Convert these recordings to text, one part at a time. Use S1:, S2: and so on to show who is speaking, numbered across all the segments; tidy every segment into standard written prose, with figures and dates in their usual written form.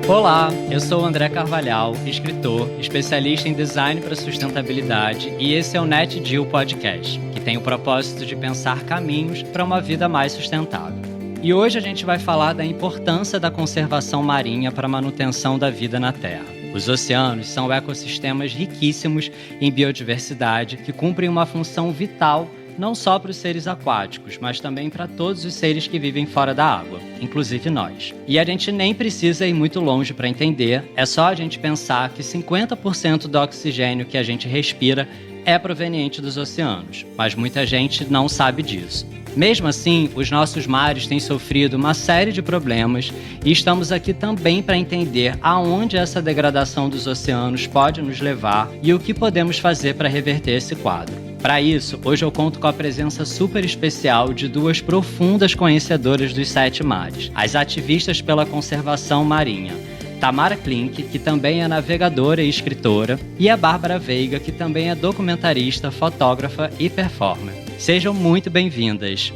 S1: Olá, eu sou o André Carvalhal, escritor, especialista em design para sustentabilidade, e esse é o NetGeo Podcast, que tem o propósito de pensar caminhos para uma vida mais sustentável. E hoje a gente vai falar da importância da conservação marinha para a manutenção da vida na Terra. Os oceanos são ecossistemas riquíssimos em biodiversidade que cumprem uma função vital não só para os seres aquáticos, mas também para todos os seres que vivem fora da água, inclusive nós. E a gente nem precisa ir muito longe para entender, é só a gente pensar que 50% do oxigênio que a gente respira é proveniente dos oceanos, mas muita gente não sabe disso. Mesmo assim, os nossos mares têm sofrido uma série de problemas e estamos aqui também para entender aonde essa degradação dos oceanos pode nos levar e o que podemos fazer para reverter esse quadro. Para isso, hoje eu conto com a presença super especial de duas profundas conhecedoras dos 7 mares, as ativistas pela conservação marinha, Tamara Klink, que também é navegadora e escritora, e a Bárbara Veiga, que também é documentarista, fotógrafa e performer. Sejam muito bem-vindas!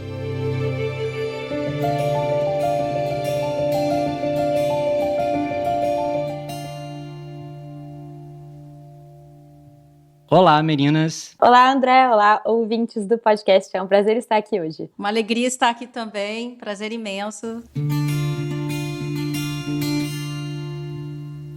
S1: Olá, meninas!
S2: Olá, André! Olá, ouvintes do podcast. É um prazer estar aqui hoje.
S3: Uma alegria estar aqui também, prazer imenso.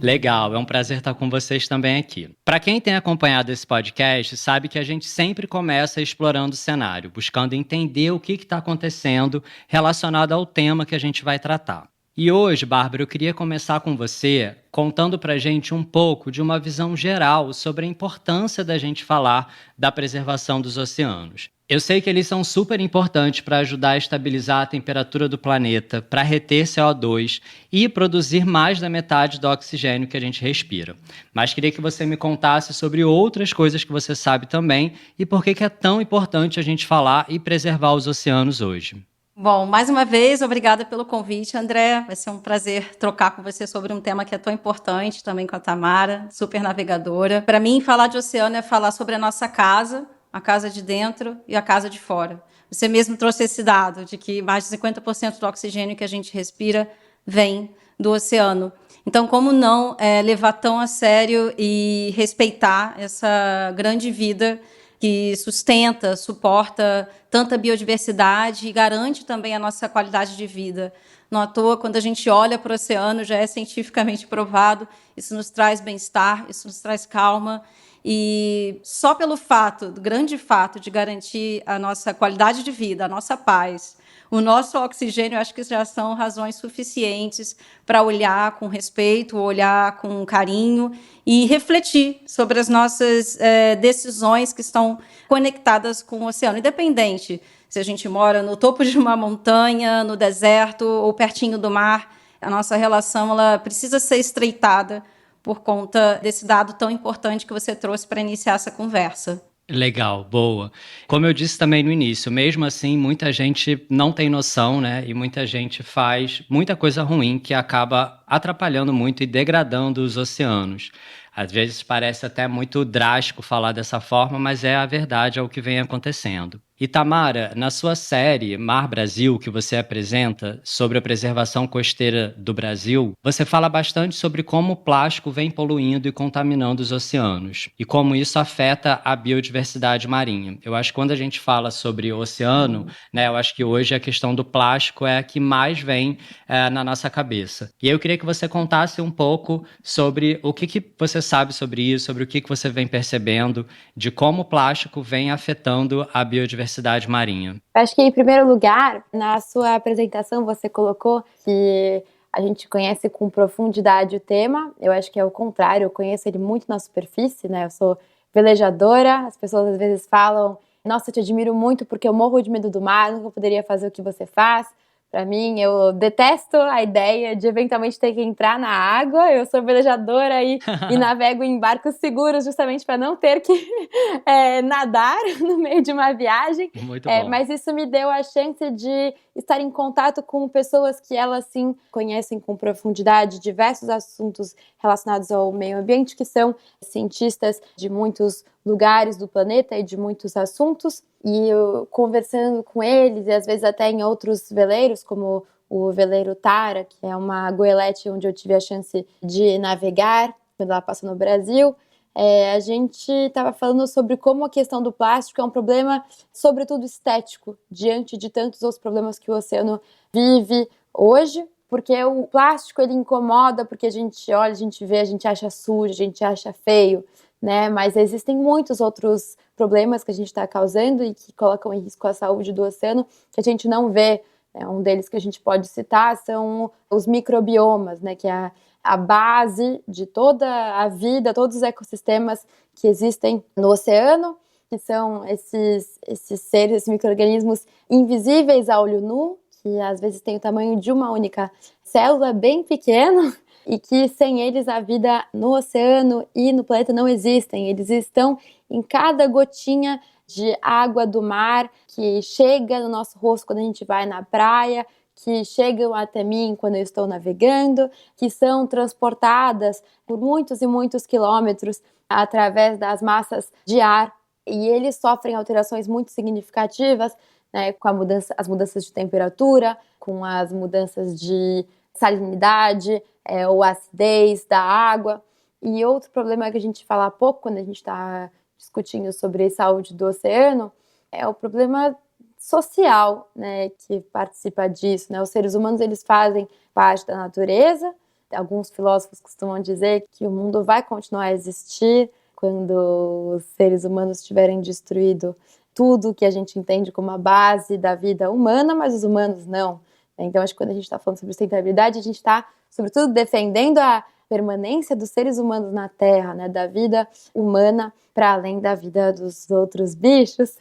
S1: Legal, é um prazer estar com vocês também aqui. Para quem tem acompanhado esse podcast, sabe que a gente sempre começa explorando o cenário, buscando entender o que está acontecendo relacionado ao tema que a gente vai tratar. E hoje, Bárbara, eu queria começar com você contando pra gente um pouco de uma visão geral sobre a importância da gente falar da preservação dos oceanos. Eu sei que eles são super importantes para ajudar a estabilizar a temperatura do planeta, para reter CO2 e produzir mais da metade do oxigênio que a gente respira. Mas queria que você me contasse sobre outras coisas que você sabe também e por que é tão importante a gente falar e preservar os oceanos hoje.
S3: Bom, mais uma vez, obrigada pelo convite, André. Vai ser um prazer trocar com você sobre um tema que é tão importante, também com a Tamara, super navegadora. Para mim, falar de oceano é falar sobre a nossa casa, a casa de dentro e a casa de fora. Você mesmo trouxe esse dado de que mais de 50% do oxigênio que a gente respira vem do oceano. Então, como não levar tão a sério e respeitar essa grande vida que sustenta, suporta tanta biodiversidade e garante também a nossa qualidade de vida. Não à toa, quando a gente olha para o oceano, já é cientificamente provado, isso nos traz bem-estar, isso nos traz calma, e só pelo fato, do grande fato de garantir a nossa qualidade de vida, a nossa paz, o nosso oxigênio, eu acho que já são razões suficientes para olhar com respeito, olhar com carinho e refletir sobre as nossas decisões que estão conectadas com o oceano, independente se a gente mora no topo de uma montanha, no deserto ou pertinho do mar. A nossa relação ela precisa ser estreitada por conta desse dado tão importante que você trouxe para iniciar essa conversa.
S1: Legal, boa. Como eu disse também no início, mesmo assim, muita gente não tem noção, né? E muita gente faz muita coisa ruim que acaba atrapalhando muito e degradando os oceanos. Às vezes parece até muito drástico falar dessa forma, mas é a verdade, é o que vem acontecendo. E Tamara, na sua série Mar Brasil, que você apresenta sobre a preservação costeira do Brasil, você fala bastante sobre como o plástico vem poluindo e contaminando os oceanos e como isso afeta a biodiversidade marinha. Eu acho que quando a gente fala sobre o oceano, né, eu acho que hoje a questão do plástico é a que mais vem na nossa cabeça. E eu queria que você contasse um pouco sobre o que você sabe sobre isso, sobre o que você vem percebendo, de como o plástico vem afetando a biodiversidade marinha.
S2: Acho que, em primeiro lugar, na sua apresentação você colocou que a gente conhece com profundidade o tema. Eu acho que é o contrário, eu conheço ele muito na superfície, né? Eu sou velejadora, as pessoas às vezes falam: nossa, eu te admiro muito porque eu morro de medo do mar, nunca poderia fazer o que você faz. Para mim, eu detesto a ideia de eventualmente ter que entrar na água. Eu sou velejadora e navego em barcos seguros justamente para não ter que nadar no meio de uma viagem.
S1: Muito bom.
S2: Mas isso me deu a chance de estar em contato com pessoas que elas sim conhecem com profundidade diversos assuntos relacionados ao meio ambiente, que são cientistas de muitos lugares do planeta e de muitos assuntos. E eu, conversando com eles, e às vezes até em outros veleiros, como o veleiro Tara, que é uma goelete onde eu tive a chance de navegar quando ela passou no Brasil, a gente estava falando sobre como a questão do plástico é um problema, sobretudo estético, diante de tantos outros problemas que o oceano vive hoje, porque o plástico ele incomoda, porque a gente olha, a gente vê, a gente acha sujo, a gente acha feio, né? Mas existem muitos outros problemas que a gente está causando e que colocam em risco a saúde do oceano, que a gente não vê. Um deles que a gente pode citar são os microbiomas, né? Que é a base de toda a vida, todos os ecossistemas que existem no oceano, que são esses seres, esses micro-organismos invisíveis a olho nu, que às vezes têm o tamanho de uma única célula, bem pequeno, e que sem eles a vida no oceano e no planeta não existem. Eles estão em cada gotinha de água do mar que chega no nosso rosto quando a gente vai na praia, que chegam até mim quando eu estou navegando, que são transportadas por muitos e muitos quilômetros através das massas de ar, e eles sofrem alterações muito significativas, né, com as mudanças de temperatura, com as mudanças de salinidade, ou acidez da água. E outro problema que a gente fala pouco quando a gente está discutindo sobre saúde do oceano é o problema social, né, que participa disso, né? Os seres humanos, eles fazem parte da natureza. Alguns filósofos costumam dizer que o mundo vai continuar a existir quando os seres humanos tiverem destruído tudo que a gente entende como a base da vida humana, mas os humanos não. Então, acho que quando a gente está falando sobre sustentabilidade, a gente está, sobretudo, defendendo a permanência dos seres humanos na Terra, né, da vida humana, para além da vida dos outros bichos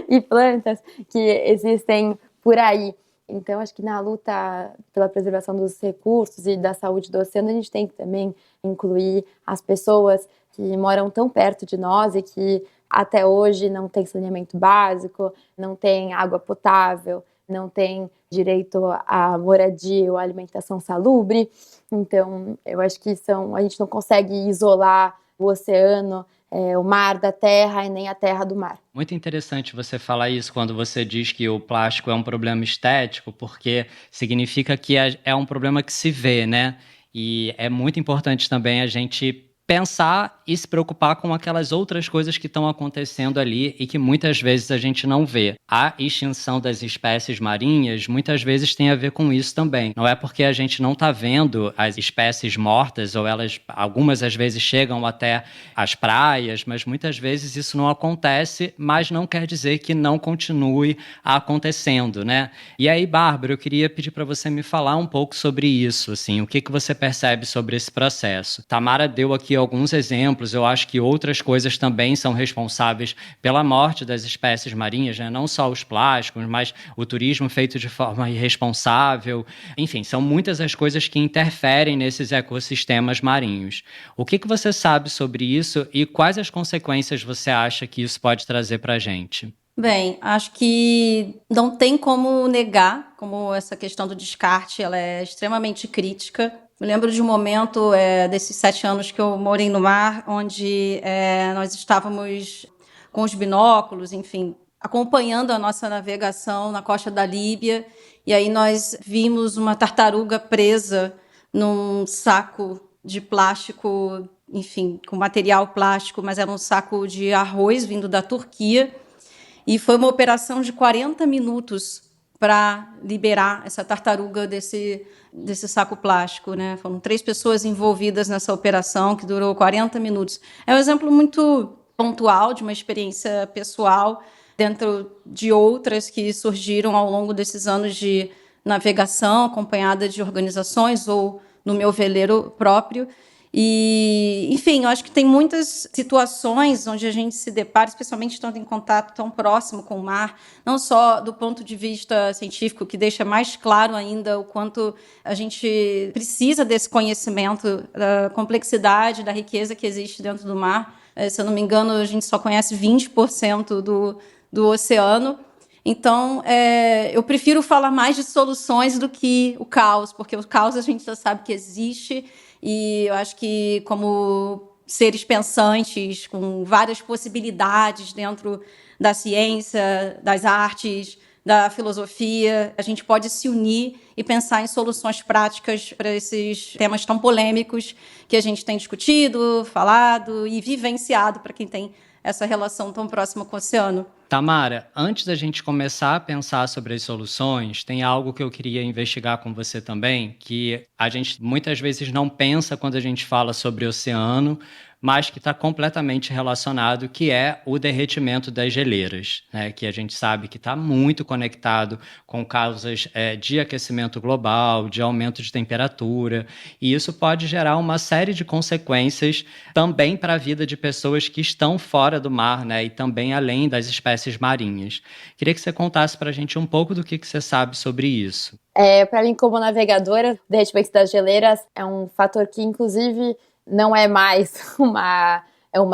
S2: e plantas que existem por aí. Então, acho que na luta pela preservação dos recursos e da saúde do oceano, a gente tem que também incluir as pessoas que moram tão perto de nós e que até hoje não têm saneamento básico, não têm água potável, não têm direito à moradia ou à alimentação salubre. Então, eu acho que a gente não consegue isolar o oceano, o mar da terra e nem a terra do mar.
S1: Muito interessante você falar isso quando você diz que o plástico é um problema estético, porque significa que é um problema que se vê, né? E é muito importante também a gente pensar e se preocupar com aquelas outras coisas que estão acontecendo ali e que muitas vezes a gente não vê. A extinção das espécies marinhas muitas vezes tem a ver com isso também. Não é porque a gente não está vendo as espécies mortas, ou algumas às vezes chegam até as praias, mas muitas vezes isso não acontece, mas não quer dizer que não continue acontecendo, né? E aí, Bárbara, eu queria pedir para você me falar um pouco sobre isso, assim, o que você percebe sobre esse processo. Tamara deu aqui alguns exemplos, eu acho que outras coisas também são responsáveis pela morte das espécies marinhas, né? Não só os plásticos, mas o turismo feito de forma irresponsável. Enfim, são muitas as coisas que interferem nesses ecossistemas marinhos. O que você sabe sobre isso e quais as consequências você acha que isso pode trazer para a gente?
S3: Bem, acho que não tem como negar como essa questão do descarte ela é extremamente crítica. Me lembro de um momento desses 7 anos que eu morei no mar, onde nós estávamos com os binóculos, enfim, acompanhando a nossa navegação na costa da Líbia, e aí nós vimos uma tartaruga presa num saco de plástico, enfim, com material plástico, mas era um saco de arroz vindo da Turquia, e foi uma operação de 40 minutos para liberar essa tartaruga desse saco plástico, né? Foram 3 pessoas envolvidas nessa operação, que durou 40 minutos. É um exemplo muito pontual de uma experiência pessoal, dentro de outras que surgiram ao longo desses anos de navegação, acompanhada de organizações ou no meu veleiro próprio. E, enfim, eu acho que tem muitas situações onde a gente se depara, especialmente estando em contato tão próximo com o mar, não só do ponto de vista científico, que deixa mais claro ainda o quanto a gente precisa desse conhecimento, da complexidade, da riqueza que existe dentro do mar. Se eu não me engano, a gente só conhece 20% do oceano. Então, eu prefiro falar mais de soluções do que o caos, porque o caos a gente já sabe que existe. E eu acho que, como seres pensantes, com várias possibilidades dentro da ciência, das artes, da filosofia, a gente pode se unir e pensar em soluções práticas para esses temas tão polêmicos que a gente tem discutido, falado e vivenciado para quem tem essa relação tão próxima com o oceano.
S1: Tamara, antes da gente começar a pensar sobre as soluções, tem algo que eu queria investigar com você também, que a gente muitas vezes não pensa quando a gente fala sobre o oceano, mas que está completamente relacionado, que é o derretimento das geleiras, né? Que a gente sabe que está muito conectado com causas de aquecimento global, de aumento de temperatura, e isso pode gerar uma série de consequências também para a vida de pessoas que estão fora do mar, né? E também além das espécies marinhas. Queria que você contasse para a gente um pouco do que você sabe sobre isso.
S2: Para mim, como navegadora, o derretimento das geleiras é um fator que, inclusive, não é mais uma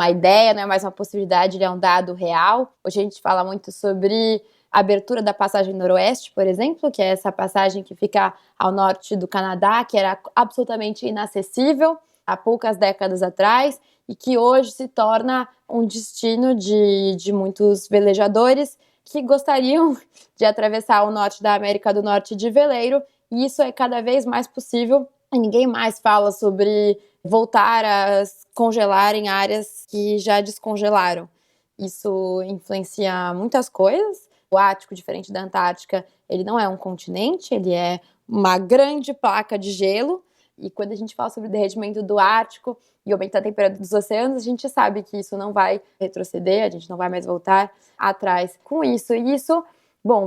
S2: ideia, não é mais uma possibilidade, ele é um dado real. Hoje a gente fala muito sobre a abertura da passagem noroeste, por exemplo, que é essa passagem que fica ao norte do Canadá, que era absolutamente inacessível há poucas décadas atrás e que hoje se torna um destino de muitos velejadores que gostariam de atravessar o norte da América do Norte de veleiro, e isso é cada vez mais possível. E ninguém mais fala sobre voltar a congelar em áreas que já descongelaram. Isso influencia muitas coisas. O Ártico, diferente da Antártica, ele não é um continente, ele é uma grande placa de gelo. E quando a gente fala sobre o derretimento do Ártico e aumento da temperatura dos oceanos, a gente sabe que isso não vai retroceder, a gente não vai mais voltar atrás com isso. E isso,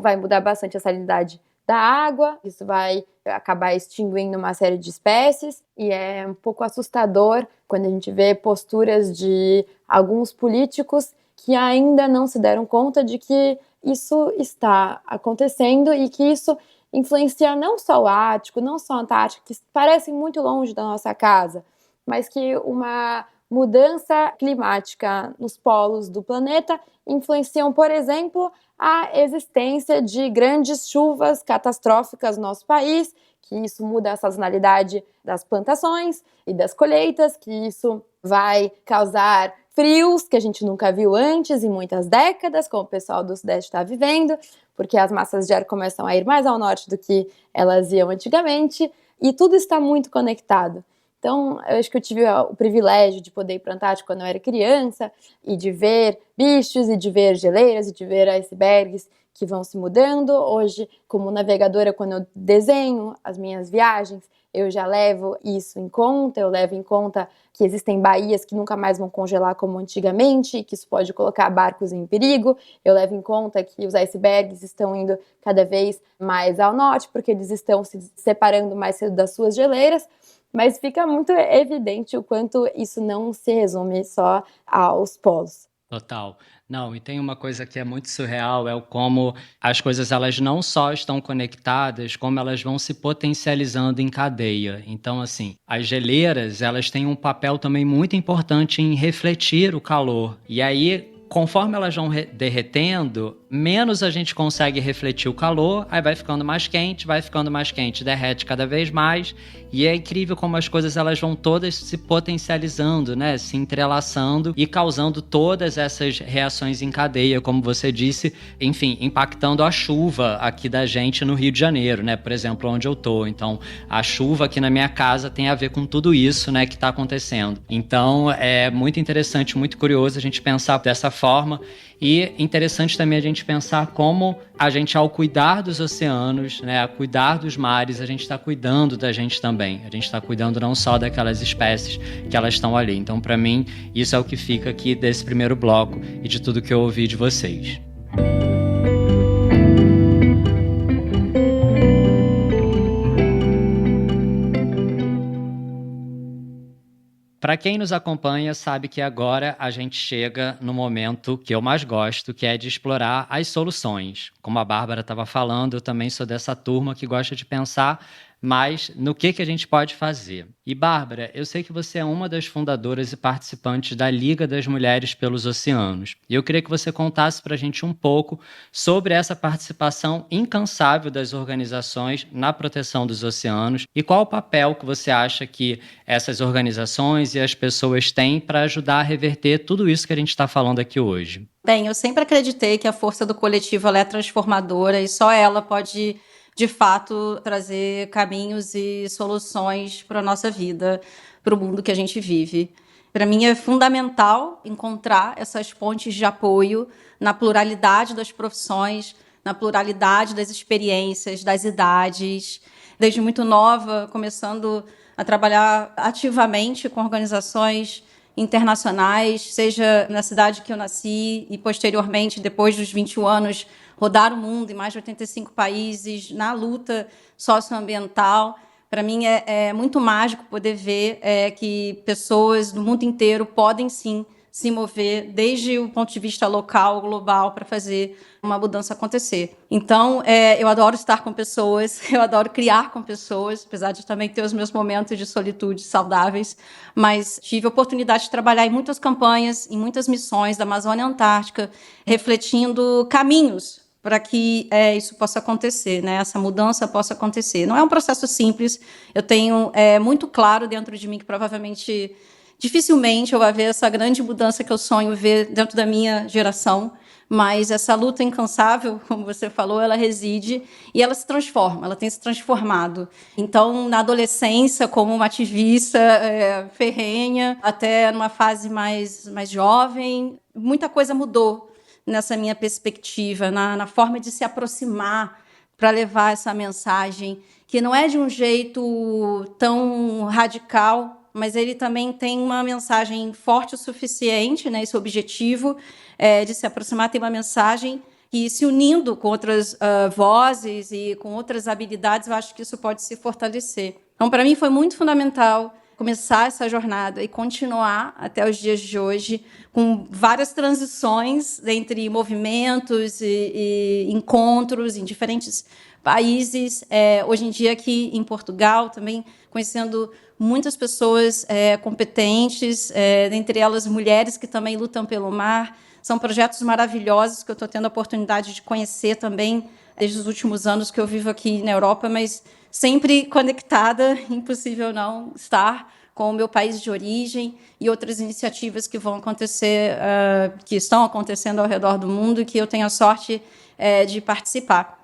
S2: vai mudar bastante a salinidade da água, isso vai acabar extinguindo uma série de espécies, e é um pouco assustador quando a gente vê posturas de alguns políticos que ainda não se deram conta de que isso está acontecendo e que isso influencia não só o Ártico, não só a Antártica, que parecem muito longe da nossa casa, mas que uma mudança climática nos polos do planeta influenciam, por exemplo, a existência de grandes chuvas catastróficas no nosso país, que isso muda a sazonalidade das plantações e das colheitas, que isso vai causar frios que a gente nunca viu antes em muitas décadas, como o pessoal do Sudeste está vivendo, porque as massas de ar começam a ir mais ao norte do que elas iam antigamente, e tudo está muito conectado. Então, eu acho que eu tive o privilégio de poder ir para a Antártica quando eu era criança e de ver bichos, e de ver geleiras, e de ver icebergs que vão se mudando. Hoje, como navegadora, quando eu desenho as minhas viagens, eu já levo isso em conta, eu levo em conta que existem baías que nunca mais vão congelar como antigamente, e que isso pode colocar barcos em perigo. Eu levo em conta que os icebergs estão indo cada vez mais ao norte, porque eles estão se separando mais cedo das suas geleiras. Mas fica muito evidente o quanto isso não se resume só aos polos.
S1: Total. Não, e tem uma coisa que é muito surreal, é o como as coisas elas não só estão conectadas, como elas vão se potencializando em cadeia. Então, assim, as geleiras, elas têm um papel também muito importante em refletir o calor. E aí, conforme elas vão derretendo, menos a gente consegue refletir o calor, aí vai ficando mais quente, derrete cada vez mais, e é incrível como as coisas elas vão todas se potencializando, né, se entrelaçando e causando todas essas reações em cadeia, como você disse, enfim, impactando a chuva aqui da gente no Rio de Janeiro, né, por exemplo, onde eu tô. Então, a chuva aqui na minha casa tem a ver com tudo isso, né, que está acontecendo. Então, é muito interessante, muito curioso a gente pensar dessa forma. E interessante também a gente pensar como a gente, ao cuidar dos oceanos, né, a cuidar dos mares, a gente está cuidando da gente também. A gente está cuidando não só daquelas espécies que elas estão ali. Então, para mim, isso é o que fica aqui desse primeiro bloco e de tudo que eu ouvi de vocês. Para quem nos acompanha, sabe que agora a gente chega no momento que eu mais gosto, que é de explorar as soluções. Como a Bárbara estava falando, eu também sou dessa turma que gosta de pensar mas no que a gente pode fazer. E, Bárbara, eu sei que você é uma das fundadoras e participantes da Liga das Mulheres pelos Oceanos. E eu queria que você contasse para a gente um pouco sobre essa participação incansável das organizações na proteção dos oceanos e qual o papel que você acha que essas organizações e as pessoas têm para ajudar a reverter tudo isso que a gente está falando aqui hoje.
S3: Bem, eu sempre acreditei que a força do coletivo ela é transformadora e só ela pode, de fato, trazer caminhos e soluções para a nossa vida, para o mundo que a gente vive. Para mim é fundamental encontrar essas pontes de apoio na pluralidade das profissões, na pluralidade das experiências, das idades. Desde muito nova, começando a trabalhar ativamente com organizações internacionais, seja na cidade que eu nasci e, posteriormente, depois dos 21 anos, rodar o mundo em mais de 85 países, na luta socioambiental. Para mim é muito mágico poder ver que pessoas do mundo inteiro podem, sim, se mover desde o ponto de vista local, global, para fazer uma mudança acontecer. Então, eu adoro estar com pessoas, eu adoro criar com pessoas, apesar de também ter os meus momentos de solitude saudáveis, mas tive a oportunidade de trabalhar em muitas campanhas, em muitas missões da Amazônia Antártica, refletindo caminhos para que isso possa acontecer, né? Essa mudança possa acontecer. Não é um processo simples, eu tenho muito claro dentro de mim que provavelmente dificilmente eu vou ver essa grande mudança que eu sonho ver dentro da minha geração, mas essa luta incansável, como você falou, ela reside e ela se transforma, ela tem se transformado. Então, na adolescência, como uma ativista ferrenha, até numa fase mais jovem, muita coisa mudou nessa minha perspectiva, na forma de se aproximar para levar essa mensagem, que não é de um jeito tão radical, mas ele também tem uma mensagem forte o suficiente, né, esse objetivo de se aproximar, tem uma mensagem que, se unindo com outras vozes e com outras habilidades, eu acho que isso pode se fortalecer. Então, para mim, foi muito fundamental começar essa jornada e continuar até os dias de hoje, com várias transições entre movimentos e encontros em diferentes países. Hoje em dia, aqui em Portugal, também conhecendo muitas pessoas competentes, dentre elas mulheres que também lutam pelo mar. São projetos maravilhosos que eu estou tendo a oportunidade de conhecer também desde os últimos anos que eu vivo aqui na Europa, mas sempre conectada, impossível não estar com o meu país de origem e outras iniciativas que vão acontecer, que estão acontecendo ao redor do mundo e que eu tenho a sorte de participar.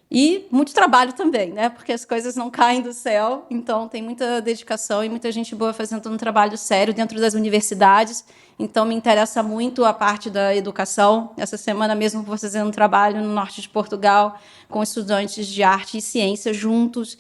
S3: E muito trabalho também, né? Porque as coisas não caem do céu, então tem muita dedicação e muita gente boa fazendo um trabalho sério dentro das universidades. Então me interessa muito a parte da educação. Essa semana mesmo vou fazer um trabalho no norte de Portugal com estudantes de arte e ciência juntos.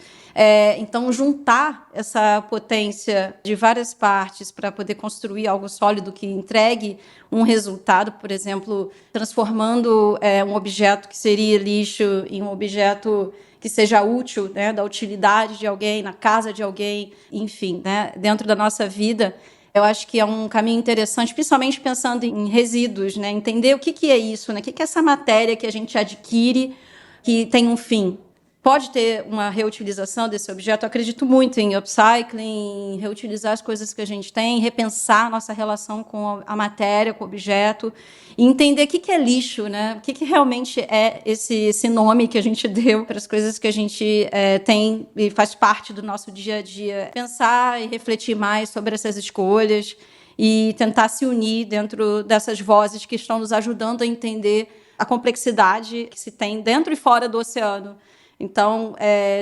S3: Então juntar essa potência de várias partes para poder construir algo sólido que entregue um resultado, por exemplo, transformando um objeto que seria lixo em um objeto que seja útil, né, da utilidade de alguém, na casa de alguém, enfim, né, dentro da nossa vida. Eu acho que é um caminho interessante, principalmente pensando em resíduos, né, entender o que é isso, né, o que é essa matéria que a gente adquire que tem um fim. Pode ter uma reutilização desse objeto. Eu acredito muito em upcycling, em reutilizar as coisas que a gente tem, repensar nossa relação com a matéria, com o objeto, e entender o que é lixo, né? O que realmente é esse nome que a gente deu para as coisas que a gente tem e faz parte do nosso dia a dia. Pensar e refletir mais sobre essas escolhas e tentar se unir dentro dessas vozes que estão nos ajudando a entender a complexidade que se tem dentro e fora do oceano. Então,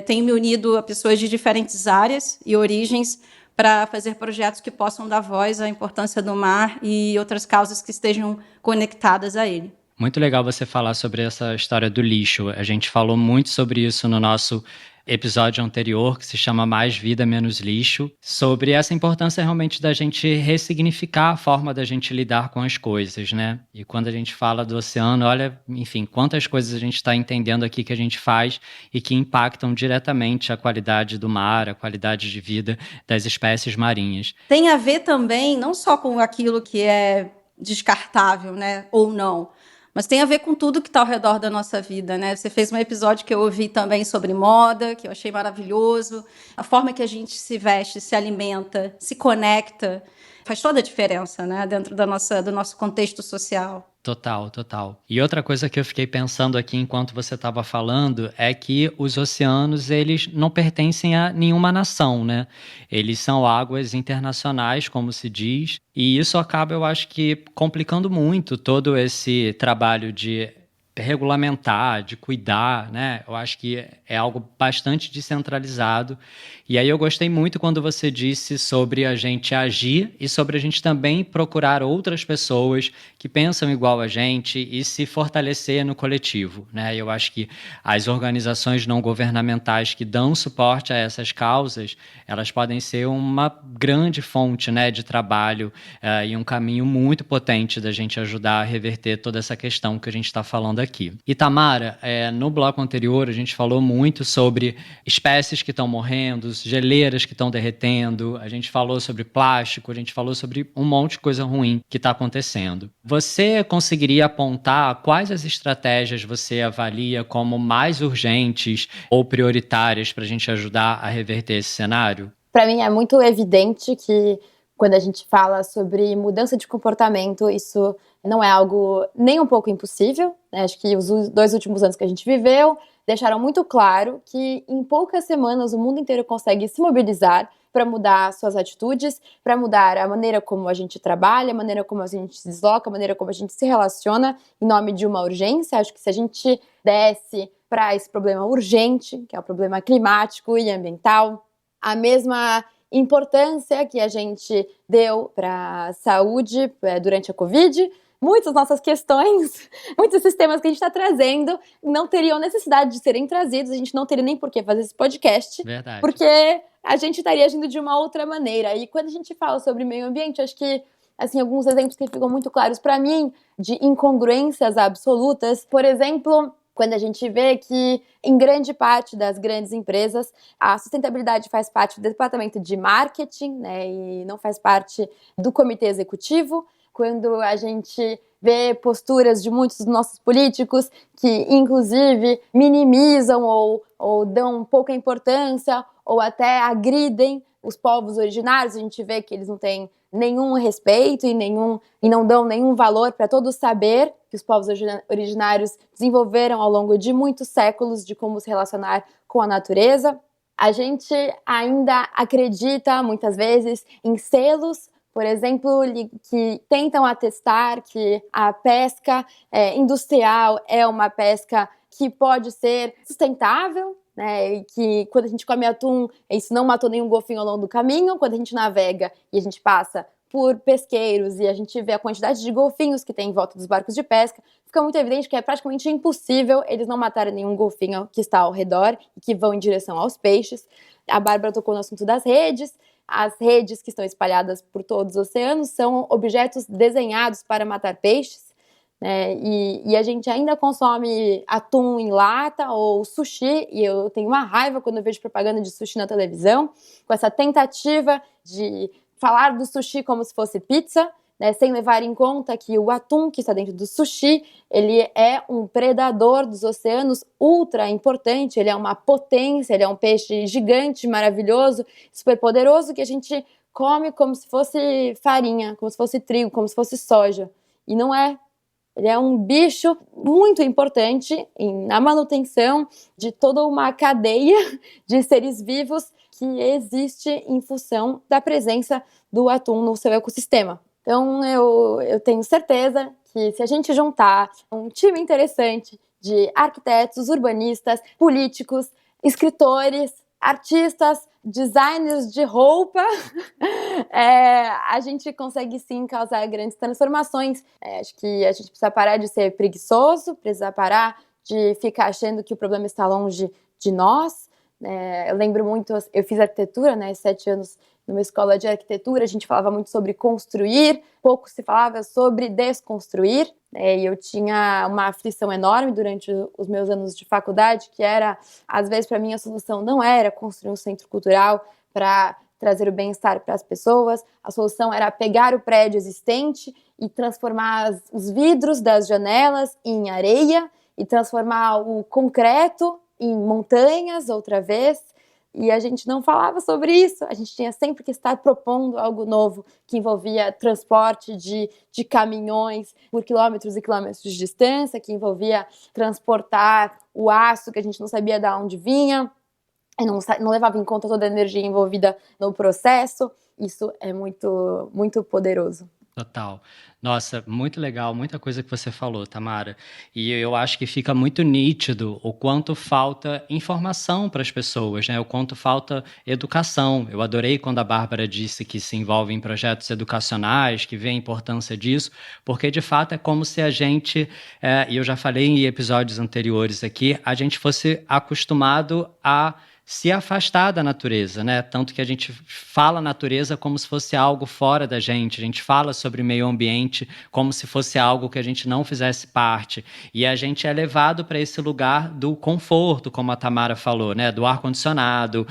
S3: tenho me unido a pessoas de diferentes áreas e origens para fazer projetos que possam dar voz à importância do mar e outras causas que estejam conectadas a ele.
S1: Muito legal você falar sobre essa história do lixo. A gente falou muito sobre isso no nosso episódio anterior, que se chama Mais Vida, Menos Lixo, sobre essa importância realmente da gente ressignificar a forma da gente lidar com as coisas, né? E quando a gente fala do oceano, olha, enfim, quantas coisas a gente está entendendo aqui que a gente faz e que impactam diretamente a qualidade do mar, a qualidade de vida das espécies marinhas.
S3: Tem a ver também, não só com aquilo que é descartável, né, ou não, mas tem a ver com tudo que está ao redor da nossa vida, né? Você fez um episódio que eu ouvi também sobre moda, que eu achei maravilhoso. A forma que a gente se veste, se alimenta, se conecta, faz toda a diferença, né? Dentro do nosso contexto social.
S1: Total, total. E outra coisa que eu fiquei pensando aqui enquanto você estava falando é que os oceanos, eles não pertencem a nenhuma nação, né? Eles são águas internacionais, como se diz, e isso acaba, eu acho que, complicando muito todo esse trabalho de regulamentar, de cuidar, né? Eu acho que é algo bastante descentralizado. E aí eu gostei muito quando você disse sobre a gente agir e sobre a gente também procurar outras pessoas que pensam igual a gente e se fortalecer no coletivo, né? Eu acho que as organizações não governamentais que dão suporte a essas causas, elas podem ser uma grande fonte, né, de trabalho e um caminho muito potente da gente ajudar a reverter toda essa questão que a gente está falando aqui. E Tamara, no bloco anterior a gente falou muito sobre espécies que estão morrendo, geleiras que estão derretendo, a gente falou sobre plástico, a gente falou sobre um monte de coisa ruim que está acontecendo. Você conseguiria apontar quais as estratégias você avalia como mais urgentes ou prioritárias para a gente ajudar a reverter esse cenário?
S2: Para mim é muito evidente que quando a gente fala sobre mudança de comportamento, isso não é algo nem um pouco impossível, né? Acho que os 2 últimos anos que a gente viveu deixaram muito claro que em poucas semanas o mundo inteiro consegue se mobilizar para mudar suas atitudes, para mudar a maneira como a gente trabalha, a maneira como a gente se desloca, a maneira como a gente se relaciona em nome de uma urgência. Acho que se a gente desse para esse problema urgente, que é o problema climático e ambiental, a mesma importância que a gente deu para a saúde durante a Covid, muitas nossas questões, muitos sistemas que a gente está trazendo não teriam necessidade de serem trazidos, a gente não teria nem por que fazer esse podcast,
S1: Verdade.
S2: porque a gente estaria agindo de uma outra maneira. E quando a gente fala sobre meio ambiente, acho que assim, alguns exemplos que ficam muito claros para mim de incongruências absolutas, por exemplo, quando a gente vê que, em grande parte das grandes empresas, a sustentabilidade faz parte do departamento de marketing, né, e não faz parte do comitê executivo. Quando a gente vê posturas de muitos dos nossos políticos que, inclusive, minimizam ou dão pouca importância ou até agridem os povos originários, a gente vê que eles não têm nenhum respeito e não dão nenhum valor para todo o saber que os povos originários desenvolveram ao longo de muitos séculos de como se relacionar com a natureza. A gente ainda acredita, muitas vezes, em selos, por exemplo, que tentam atestar que a pesca industrial é uma pesca que pode ser sustentável, né, e que quando a gente come atum, isso não matou nenhum golfinho ao longo do caminho. Quando a gente navega e a gente passa por pesqueiros e a gente vê a quantidade de golfinhos que tem em volta dos barcos de pesca, fica muito evidente que é praticamente impossível eles não matarem nenhum golfinho que está ao redor e que vão em direção aos peixes. A Bárbara tocou no assunto das redes. As redes que estão espalhadas por todos os oceanos são objetos desenhados para matar peixes. E a gente ainda consome atum em lata ou sushi, e eu tenho uma raiva quando eu vejo propaganda de sushi na televisão, com essa tentativa de falar do sushi como se fosse pizza, né, sem levar em conta que o atum que está dentro do sushi, ele é um predador dos oceanos ultra importante, ele é uma potência, ele é um peixe gigante, maravilhoso, super poderoso, que a gente come como se fosse farinha, como se fosse trigo, como se fosse soja, e não é. Ele é um bicho muito importante na manutenção de toda uma cadeia de seres vivos que existe em função da presença do atum no seu ecossistema. Então, eu tenho certeza que se a gente juntar um time interessante de arquitetos, urbanistas, políticos, escritores, artistas, designers de roupa, a gente consegue sim causar grandes transformações. Acho que a gente precisa parar de ser preguiçoso, precisa parar de ficar achando que o problema está longe de nós. Eu lembro muito, eu fiz arquitetura, 7 anos numa escola de arquitetura, a gente falava muito sobre construir, pouco se falava sobre desconstruir, e eu tinha uma aflição enorme durante os meus anos de faculdade, que era, às vezes, para mim, a solução não era construir um centro cultural para trazer o bem-estar para as pessoas. A solução era pegar o prédio existente e transformar os vidros das janelas em areia e transformar o concreto em montanhas outra vez. E a gente não falava sobre isso, a gente tinha sempre que estar propondo algo novo, que envolvia transporte de caminhões por quilômetros e quilômetros de distância, que envolvia transportar o aço que a gente não sabia de onde vinha, e não levava em conta toda a energia envolvida no processo. Isso é muito, muito poderoso.
S1: Total. Nossa, muito legal, muita coisa que você falou, Tamara. E eu acho que fica muito nítido o quanto falta informação para as pessoas, né? O quanto falta educação. Eu adorei quando a Bárbara disse que se envolve em projetos educacionais, que vê a importância disso, porque de fato é como se a gente, e eu já falei em episódios anteriores aqui, a gente fosse acostumado a se afastar da natureza, né? Tanto que a gente fala natureza como se fosse algo fora da gente, a gente fala sobre meio ambiente como se fosse algo que a gente não fizesse parte, e a gente é levado para esse lugar do conforto, como a Tamara falou, né? Do ar-condicionado,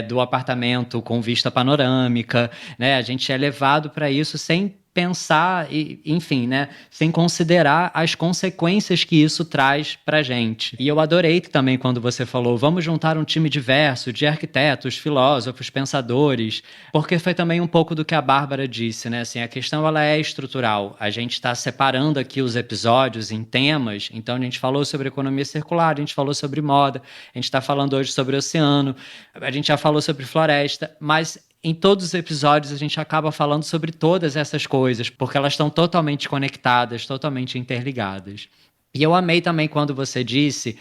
S1: do apartamento com vista panorâmica, né? A gente é levado para isso sem pensar, enfim, né, sem considerar as consequências que isso traz pra gente. E eu adorei também quando você falou, vamos juntar um time diverso de arquitetos, filósofos, pensadores, porque foi também um pouco do que a Bárbara disse, né, assim, a questão ela é estrutural, a gente está separando aqui os episódios em temas, então a gente falou sobre economia circular, a gente falou sobre moda, a gente está falando hoje sobre oceano, a gente já falou sobre floresta, mas em todos os episódios a gente acaba falando sobre todas essas coisas, porque elas estão totalmente conectadas, totalmente interligadas. E eu amei também quando você disse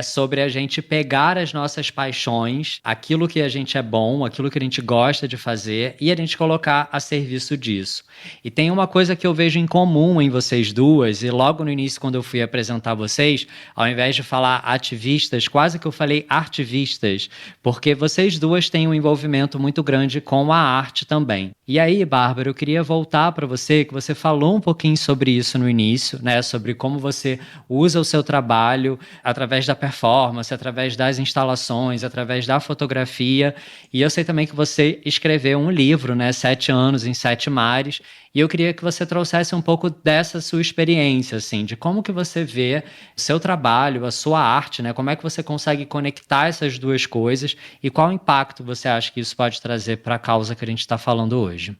S1: sobre a gente pegar as nossas paixões, aquilo que a gente é bom, aquilo que a gente gosta de fazer, e a gente colocar a serviço disso. E tem uma coisa que eu vejo em comum em vocês duas, e logo no início, quando eu fui apresentar vocês, ao invés de falar ativistas, quase que eu falei artivistas, porque vocês duas têm um envolvimento muito grande com a arte também. E aí, Bárbara, eu queria voltar para você, que você falou um pouquinho sobre isso no início, né, sobre como você usa o seu trabalho através da performance, através das instalações, através da fotografia. E eu sei também que você escreveu um livro, né, 7 anos em 7 mares, e eu queria que você trouxesse um pouco dessa sua experiência, assim, de como que você vê o seu trabalho, a sua arte, né, como é que você consegue conectar essas duas coisas e qual impacto você acha que isso pode trazer para a causa que a gente está falando hoje.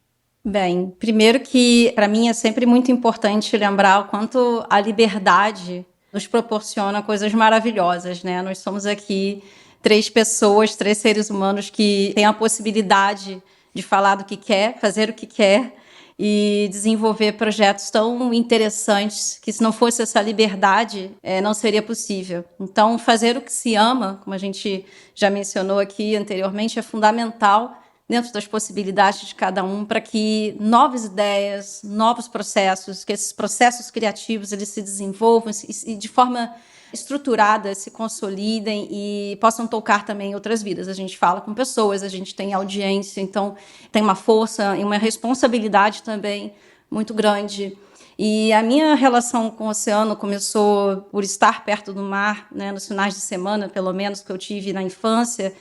S3: Bem, primeiro que para mim é sempre muito importante lembrar o quanto a liberdade nos proporciona coisas maravilhosas, né? Nós somos aqui 3 pessoas, 3 seres humanos que têm a possibilidade de falar do que quer, fazer o que quer e desenvolver projetos tão interessantes que se não fosse essa liberdade, não seria possível. Então, fazer o que se ama, como a gente já mencionou aqui anteriormente, é fundamental dentro das possibilidades de cada um, para que novas ideias, novos processos, que esses processos criativos eles se desenvolvam e de forma estruturada se consolidem e possam tocar também outras vidas. A gente fala com pessoas, a gente tem audiência, então tem uma força e uma responsabilidade também muito grande. E a minha relação com o oceano começou por estar perto do mar, né, nos finais de semana, pelo menos, que eu tive na infância,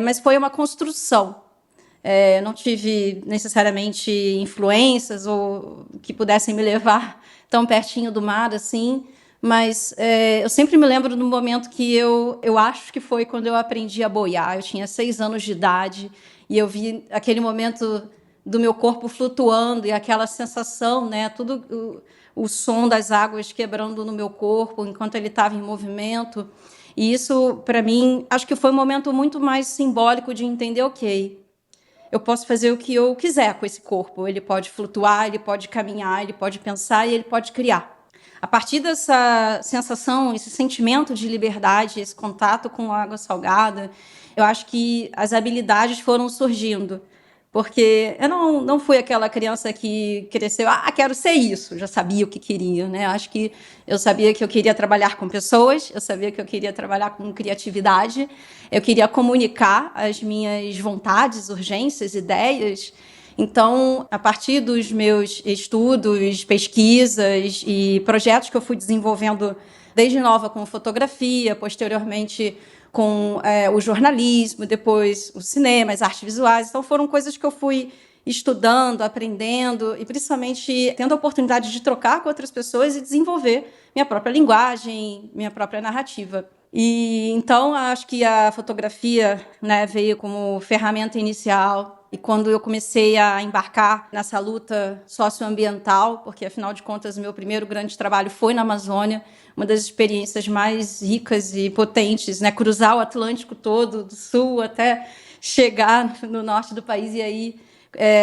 S3: mas foi uma construção. Não tive necessariamente influências ou que pudessem me levar tão pertinho do mar assim, mas eu sempre me lembro do momento que eu acho que foi quando eu aprendi a boiar. Eu tinha 6 anos de idade e eu vi aquele momento do meu corpo flutuando e aquela sensação, né, tudo o som das águas quebrando no meu corpo enquanto ele estava em movimento. E isso, para mim, acho que foi um momento muito mais simbólico de entender, ok, eu posso fazer o que eu quiser com esse corpo. Ele pode flutuar, ele pode caminhar, ele pode pensar e ele pode criar. A partir dessa sensação, esse sentimento de liberdade, esse contato com a água salgada, eu acho que as habilidades foram surgindo. Porque eu não fui aquela criança que cresceu, quero ser isso, já sabia o que queria, né? Acho que eu sabia que eu queria trabalhar com pessoas, eu sabia que eu queria trabalhar com criatividade, eu queria comunicar as minhas vontades, urgências, ideias. Então, a partir dos meus estudos, pesquisas e projetos que eu fui desenvolvendo desde nova com fotografia, posteriormente com o jornalismo, depois o cinema, as artes visuais. Então, foram coisas que eu fui estudando, aprendendo e, principalmente, tendo a oportunidade de trocar com outras pessoas e desenvolver minha própria linguagem, minha própria narrativa. E, então, acho que a fotografia, né, veio como ferramenta inicial. E quando eu comecei a embarcar nessa luta socioambiental, porque, afinal de contas, o meu primeiro grande trabalho foi na Amazônia, uma das experiências mais ricas e potentes, né? Cruzar o Atlântico todo, do sul até chegar no norte do país e aí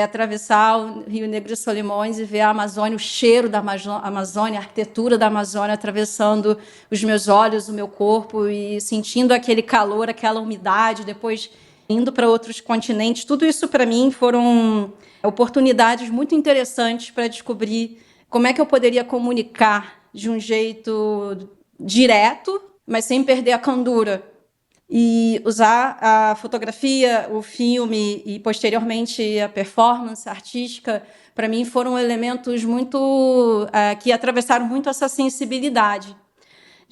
S3: atravessar o Rio Negro e Solimões e ver a Amazônia, o cheiro da Amazônia, a arquitetura da Amazônia atravessando os meus olhos, o meu corpo e sentindo aquele calor, aquela umidade, depois indo para outros continentes. Tudo isso, para mim, foram oportunidades muito interessantes para descobrir como é que eu poderia comunicar de um jeito direto, mas sem perder a candura. E usar a fotografia, o filme e, posteriormente, a performance artística, para mim, foram elementos muito que atravessaram muito essa sensibilidade.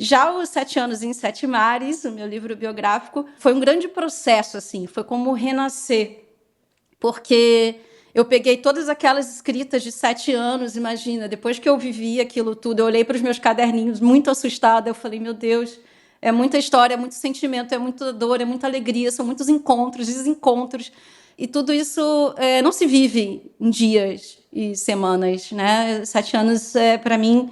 S3: Já os 7 anos em 7 mares, o meu livro biográfico, foi um grande processo, assim, foi como renascer, porque eu peguei todas aquelas escritas de 7 anos, imagina, depois que eu vivi aquilo tudo, eu olhei para os meus caderninhos muito assustada, eu falei, meu Deus, é muita história, é muito sentimento, é muita dor, é muita alegria, são muitos encontros, desencontros, e tudo isso não se vive em dias e semanas, né? 7 anos, para mim,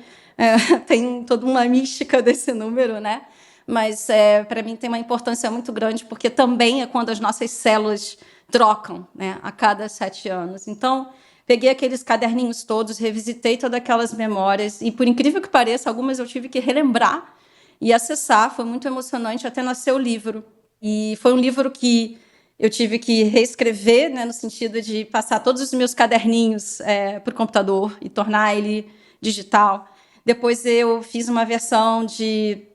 S3: tem toda uma mística desse número, né? Mas, para mim, tem uma importância muito grande, porque também é quando as nossas células trocam, né? A cada 7 anos. Então, peguei aqueles caderninhos todos, revisitei todas aquelas memórias, e, por incrível que pareça, algumas eu tive que relembrar e acessar. Foi muito emocionante até nascer o livro. E foi um livro que eu tive que reescrever, né, no sentido de passar todos os meus caderninhos para o computador e tornar ele digital. Depois eu fiz uma versão de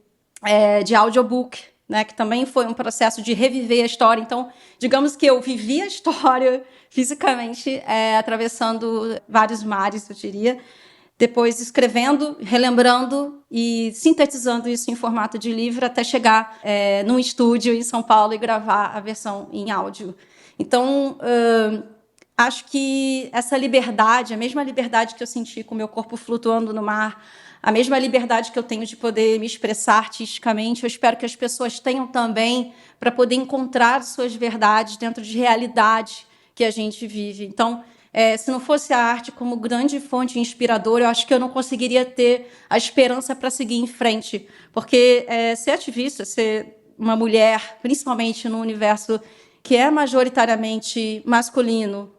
S3: audiobook, né, que também foi um processo de reviver a história. Então, digamos que eu vivi a história fisicamente, atravessando vários mares, eu diria. Depois escrevendo, relembrando e sintetizando isso em formato de livro até chegar num estúdio em São Paulo e gravar a versão em áudio. Então, acho que essa liberdade, a mesma liberdade que eu senti com o meu corpo flutuando no mar, a mesma liberdade que eu tenho de poder me expressar artisticamente, eu espero que as pessoas tenham também para poder encontrar suas verdades dentro de realidade que a gente vive. Então, se não fosse a arte como grande fonte inspiradora, eu acho que eu não conseguiria ter a esperança para seguir em frente. Porque ser ativista, ser uma mulher, principalmente no universo que é majoritariamente masculino,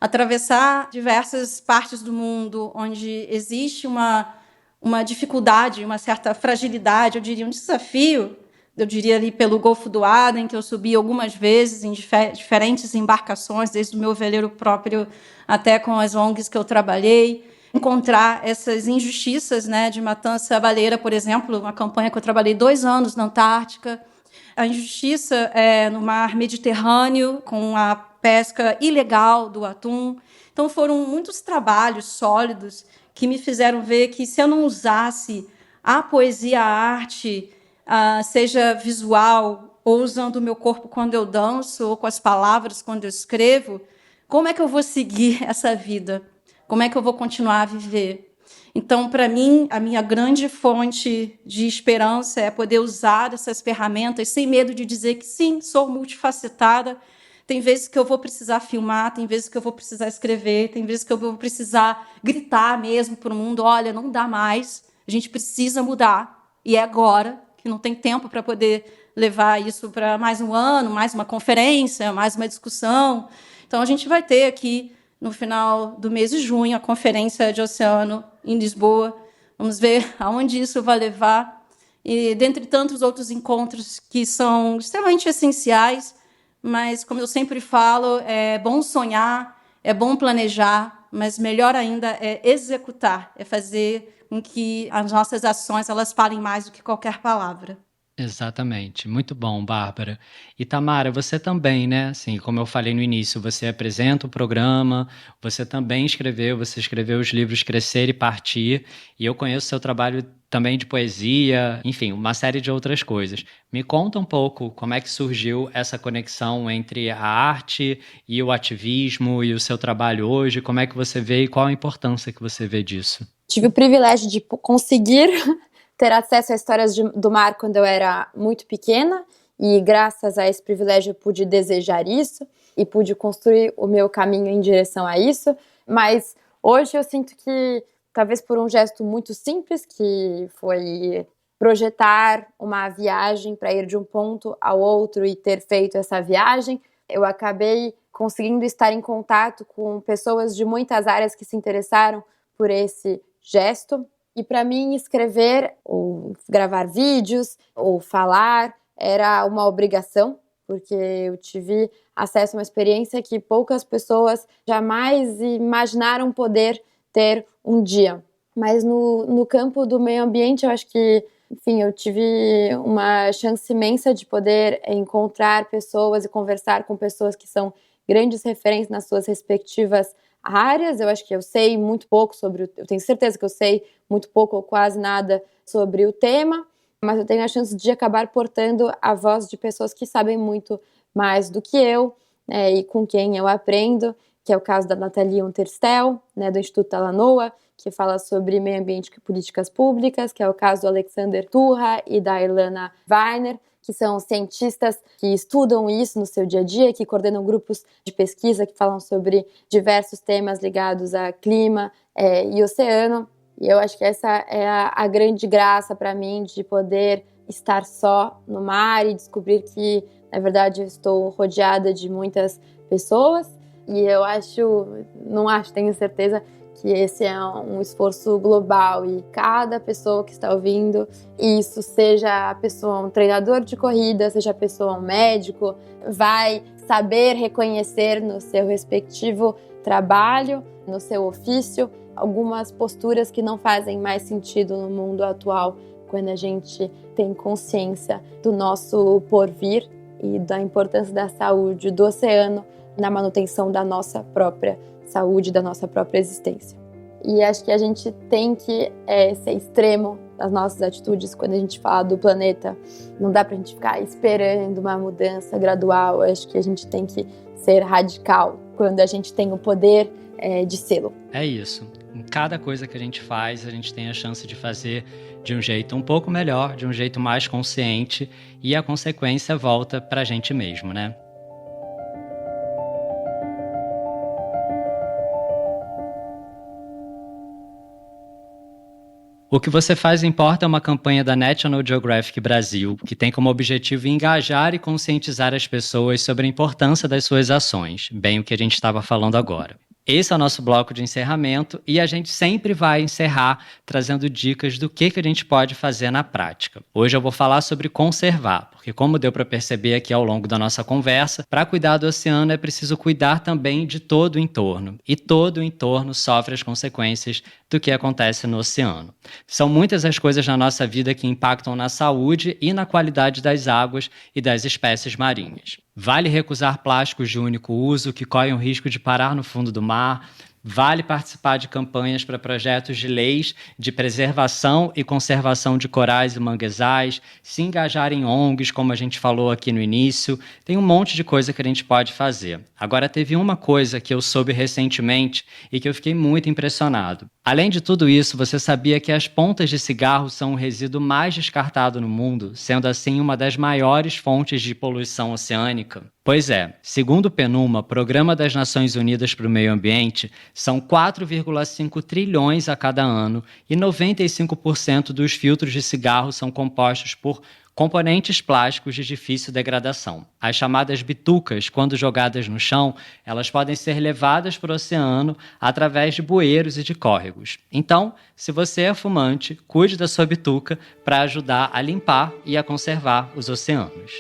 S3: atravessar diversas partes do mundo onde existe uma dificuldade, uma certa fragilidade, eu diria um desafio, eu diria ali pelo Golfo do Aden, que eu subi algumas vezes em diferentes embarcações, desde o meu veleiro próprio até com as ONGs que eu trabalhei, encontrar essas injustiças, né, de matança baleeira, por exemplo, uma campanha que eu trabalhei 2 anos na Antártica, a injustiça no mar Mediterrâneo, com a pesca ilegal do atum. Então, foram muitos trabalhos sólidos que me fizeram ver que, se eu não usasse a poesia, a arte, seja visual, ou usando o meu corpo quando eu danço, ou com as palavras quando eu escrevo, como é que eu vou seguir essa vida? Como é que eu vou continuar a viver? Então, para mim, a minha grande fonte de esperança é poder usar essas ferramentas sem medo de dizer que, sim, sou multifacetada. Tem vezes que eu vou precisar filmar, tem vezes que eu vou precisar escrever, tem vezes que eu vou precisar gritar mesmo para o mundo, olha, não dá mais, a gente precisa mudar, e é agora, que não tem tempo para poder levar isso para mais um ano, mais uma conferência, mais uma discussão. Então, a gente vai ter aqui, no final do mês de junho, a Conferência de Oceano em Lisboa. Vamos ver aonde isso vai levar. E, dentre tantos outros encontros que são extremamente essenciais, mas, como eu sempre falo, é bom sonhar, é bom planejar, mas melhor ainda é executar, é fazer com que as nossas ações elas falem mais do que qualquer palavra.
S1: Exatamente. Muito bom, Bárbara. E Tamara, você também, né? Assim, como eu falei no início, você apresenta o programa, você escreveu os livros Crescer e Partir, e eu conheço seu trabalho também de poesia, enfim, uma série de outras coisas. Me conta um pouco como é que surgiu essa conexão entre a arte e o ativismo e o seu trabalho hoje, como é que você vê e qual a importância que você vê disso?
S2: Tive o privilégio de conseguir ter acesso a histórias do mar quando eu era muito pequena, e graças a esse privilégio eu pude desejar isso e pude construir o meu caminho em direção a isso. Mas hoje eu sinto que, talvez por um gesto muito simples, que foi projetar uma viagem para ir de um ponto ao outro e ter feito essa viagem, eu acabei conseguindo estar em contato com pessoas de muitas áreas que se interessaram por esse gesto. E para mim, escrever ou gravar vídeos ou falar era uma obrigação, porque eu tive acesso a uma experiência que poucas pessoas jamais imaginaram poder ter um dia. Mas no campo do meio ambiente, eu acho que, enfim, eu tive uma chance imensa de poder encontrar pessoas e conversar com pessoas que são grandes referências nas suas respectivas áreas. Eu acho que eu sei muito pouco eu tenho certeza que eu sei muito pouco ou quase nada sobre o tema, mas eu tenho a chance de acabar portando a voz de pessoas que sabem muito mais do que eu, né, e com quem eu aprendo, que é o caso da Nathalie Unterstel, né, do Instituto Talanoa, que fala sobre meio ambiente e políticas públicas, que é o caso do Alexander Turra e da Ilana Weiner, que são cientistas que estudam isso no seu dia a dia, que coordenam grupos de pesquisa que falam sobre diversos temas ligados a clima e oceano. E eu acho que essa é a grande graça para mim, de poder estar só no mar e descobrir que, na verdade, eu estou rodeada de muitas pessoas. E eu tenho certeza que esse é um esforço global, e cada pessoa que está ouvindo isso, seja a pessoa um treinador de corrida, seja a pessoa um médico, vai saber reconhecer no seu respectivo trabalho, no seu ofício, algumas posturas que não fazem mais sentido no mundo atual, quando a gente tem consciência do nosso porvir e da importância da saúde do oceano na manutenção da nossa própria saúde, da nossa própria existência. E acho que a gente tem que ser extremo nas nossas atitudes quando a gente fala do planeta. Não dá pra gente ficar esperando uma mudança gradual. Acho que a gente tem que ser radical quando a gente tem o poder de sê-lo.
S1: É isso. Em cada coisa que a gente faz, a gente tem a chance de fazer de um jeito um pouco melhor, de um jeito mais consciente, e a consequência volta pra gente mesmo, né? O que você faz importa é uma campanha da National Geographic Brasil, que tem como objetivo engajar e conscientizar as pessoas sobre a importância das suas ações, bem o que a gente estava falando agora. Esse é o nosso bloco de encerramento, e a gente sempre vai encerrar trazendo dicas do que a gente pode fazer na prática. Hoje eu vou falar sobre conservar, porque como deu para perceber aqui ao longo da nossa conversa, para cuidar do oceano é preciso cuidar também de todo o entorno, e todo o entorno sofre as consequências do que acontece no oceano. São muitas as coisas na nossa vida que impactam na saúde e na qualidade das águas e das espécies marinhas. Vale recusar plásticos de único uso que correm o risco de parar no fundo do mar. Vale participar de campanhas para projetos de leis de preservação e conservação de corais e manguezais, se engajar em ONGs, como a gente falou aqui no início. Tem um monte de coisa que a gente pode fazer. Agora, teve uma coisa que eu soube recentemente e que eu fiquei muito impressionado. Além de tudo isso, você sabia que as pontas de cigarro são o resíduo mais descartado no mundo, sendo assim uma das maiores fontes de poluição oceânica? Pois é, segundo o PNUMA, Programa das Nações Unidas para o Meio Ambiente, são 4,5 trilhões a cada ano, e 95% dos filtros de cigarro são compostos por componentes plásticos de difícil degradação. As chamadas bitucas, quando jogadas no chão, elas podem ser levadas para o oceano através de bueiros e de córregos. Então, se você é fumante, cuide da sua bituca para ajudar a limpar e a conservar os oceanos.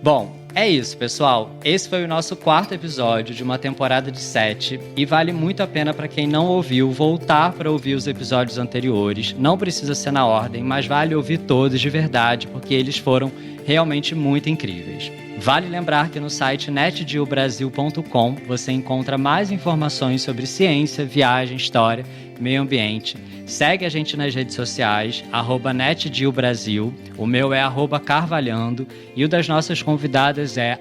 S1: Bom, É isso, pessoal. Esse foi o nosso 4º episódio de uma temporada de 7 e vale muito a pena para quem não ouviu voltar para ouvir os episódios anteriores. Não precisa ser na ordem, mas vale ouvir todos de verdade, porque eles foram realmente muito incríveis. Vale lembrar que no site netdealbrasil.com você encontra mais informações sobre ciência, viagem, história, meio ambiente. Segue a gente nas redes sociais, @netdealbrasil, o meu é @carvalhando e o das nossas convidadas é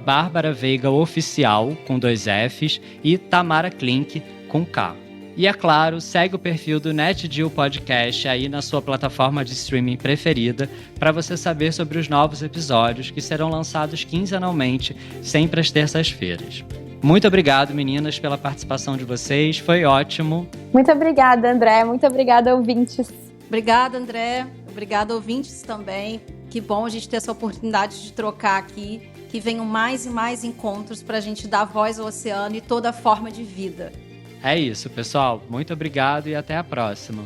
S1: @BárbaraVeigaOficial, com 2 Fs, e Tamara Klink, com K. E é claro, segue o perfil do NetDeal Podcast aí na sua plataforma de streaming preferida para você saber sobre os novos episódios que serão lançados quinzenalmente, sempre às terças-feiras. Muito obrigado, meninas, pela participação de vocês. Foi ótimo.
S2: Muito obrigada, André. Muito obrigada, ouvintes.
S3: Obrigada, André. Obrigada, ouvintes também. Que bom a gente ter essa oportunidade de trocar aqui. Que venham mais e mais encontros para a gente dar voz ao oceano e toda forma de vida.
S1: É isso, pessoal. Muito obrigado e até a próxima.